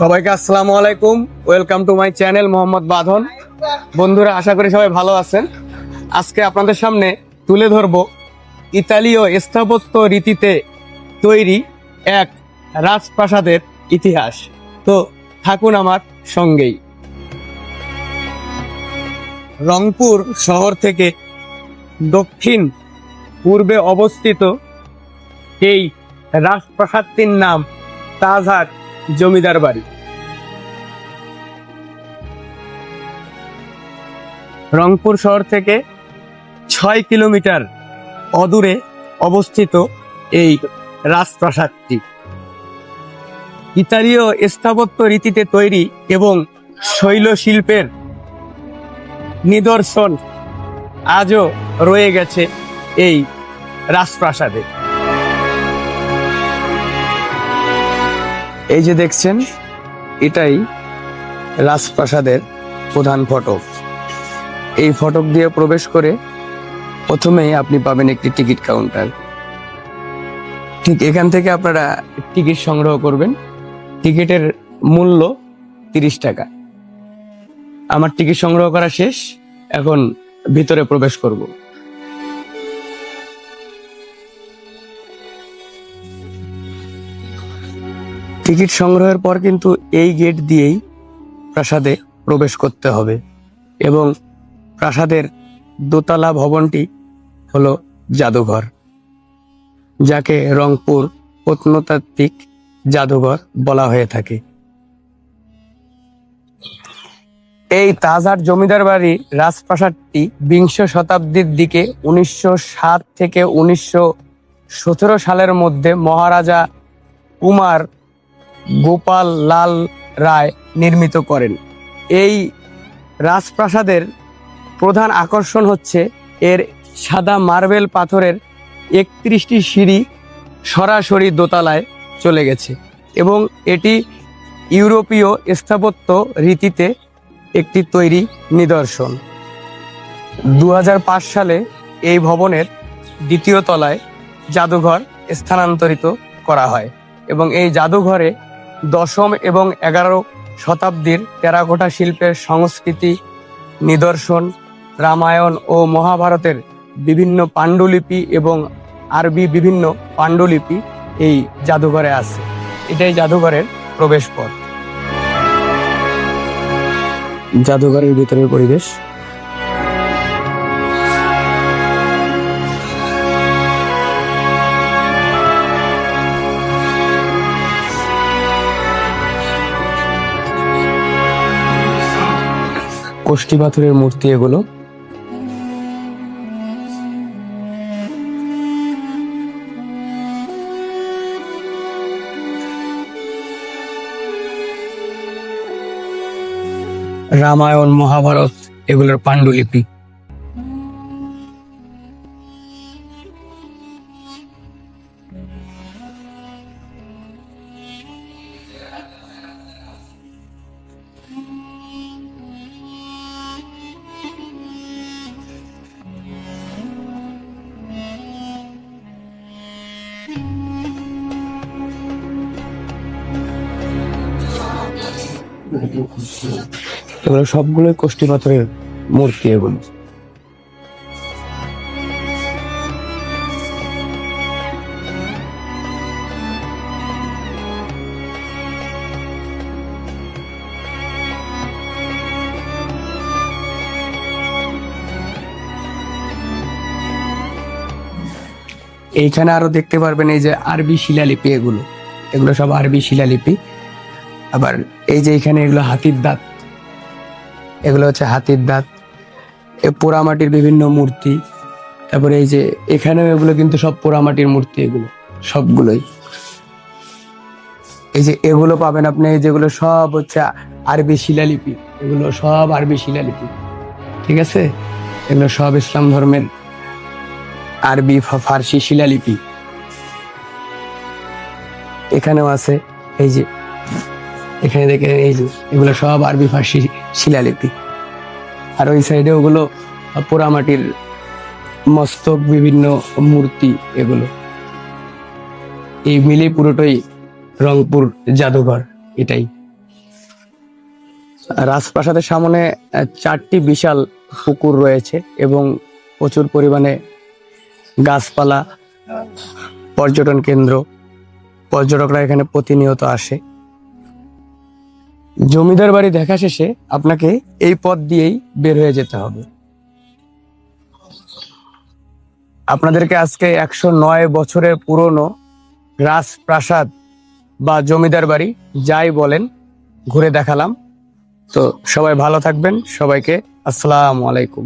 সবাইকে আসসালামু আলাইকুম। Welcome to my channel Mohammad বাঁধন। বন্ধুরা, আশা করি সবাই ভালো আছেন। আজকে আপনাদের সামনে তুলে ধরব ইতালীয় স্থাপত্য রীতিতে তৈরি এক রাজপ্রাসাদের ইতিহাস। তো থাকুন আমার সঙ্গেই। রংপুর শহর থেকে দক্ষিণ পূর্বে অবস্থিত এই রাজপ্রাসাদটির নাম তাজহাট জমিদার বাড়ি। রংপুর শহর থেকে 6 কিলোমিটার অদূরে অবস্থিত এই রাজপ্রাসাদটি ইতালীয় স্থাপত্য রীতিতে তৈরি এবং শৈলশিল্পের নিদর্শন আজও রয়ে গেছে এই রাজপ্রাসাদে। এই যে দেখছেন, এটাই রাজপ্রাসাদের প্রধান ফটক। এই ফটক দিয়ে প্রবেশ করে প্রথমেই আপনি পাবেন একটি টিকিট কাউন্টার। ঠিক এখান থেকে আপনারা টিকিট সংগ্রহ করবেন। টিকিটের মূল্য 30 টাকা। আমার টিকিট সংগ্রহ করা শেষ, এখন ভিতরে প্রবেশ করব। টিকিট সংগ্রহের পর কিন্তু এই গেট দিয়েই প্রাসাদে প্রবেশ করতে হবে এবং প্রাসাদের দোতলা ভবনটি হলো জাদুঘর, যাকে রংপুর প্রত্নতাত্ত্বিক জাদুঘর বলা হয়ে থাকে। এই তাজহাট জমিদার বাড়ির রাজপ্রাসাদটি 20 শতাব্দীর দিকে 1907 থেকে 1917 সালের মধ্যে মহারাজা কুমার গোপাল লাল রায় নির্মিত করেন। এই রাজপ্রাসাদের প্রধান আকর্ষণ হচ্ছে এর সাদা মার্বেল পাথরের 31টি সিঁড়ি সরাসরি দোতলায় চলে গেছে এবং এটি ইউরোপীয় স্থাপত্য রীতিতে একটি তৈরি নিদর্শন। 2005 সালে এই ভবনের দ্বিতীয় তলায় জাদুঘর স্থানান্তরিত করা হয় এবং এই জাদুঘরে 10ম এবং 11 শতাব্দীর টেরাকোটা শিল্পের সংস্কৃতি নিদর্শন, রামায়ণ ও মহাভারতের বিভিন্ন পাণ্ডুলিপি এবং আরবি বিভিন্ন পাণ্ডুলিপি এই জাদুঘরে আছে। এটাই জাদুঘরের প্রবেশ পথ। জাদুঘরের ভিতরের পরিবেশ। কোষ্ঠী পাথরের মূর্তি এগুলো। রামায়ণ, মহাভারত এগুলোর পাণ্ডুলিপি। এগুলো সবগুলোই কোষ্ঠী পাথরের মূর্তি। এগুলো এইখানে আরো দেখতে পারবেন এই যে আরবি শিলালিপি। এগুলো সব আরবি শিলালিপি। আবার এই যে এখানে এগুলো হাতির দাঁত, এগুলো হচ্ছে হাতির দাঁত। এ পোড়ামাটির বিভিন্ন মূর্তি। তারপরে এই যে এখানেও এগুলো কিন্তু সব পোড়ামাটির মূর্তি। এগুলো সবগুলোই এই যে এগুলো পাবেন আপনি, যেগুলো সব হচ্ছে আরবি শিলালিপি। এগুলো সব আরবি শিলালিপি, ঠিক আছে? এগুলো সব ইসলাম ধর্মের আরবি ফার্সি শিলালিপি। এখানেও আছে, এই যে এখানে দেখেন, এই যে এগুলো সব আরবি ফার্সি শিলালিপি। আর ওই সাইডে ওগুলো পোড়ামাটির মস্তক, বিভিন্ন মূর্তি। এগুলো এই মিলে পুরোটাই রংপুর জাদুঘর। এটাই। রাজপ্রাসাদের সামনে 4টি বিশাল পুকুর রয়েছে এবং প্রচুর পরিমাণে গাছপালা, পর্যটন কেন্দ্র, পর্যটকরা এখানে প্রতিনিয়ত আসে। জমিদার বাড়ি দেখা শেষে আপনাকে এই পথ দিয়েই বের হয়ে যেতে হবে। আপনাদেরকে আজকে 109 বছরের পুরনো রাজপ্রাসাদ বা জমিদার বাড়ি যাই বলেন ঘুরে দেখালাম। তো সবাই ভালো থাকবেন, সবাইকে আসসালামু আলাইকুম।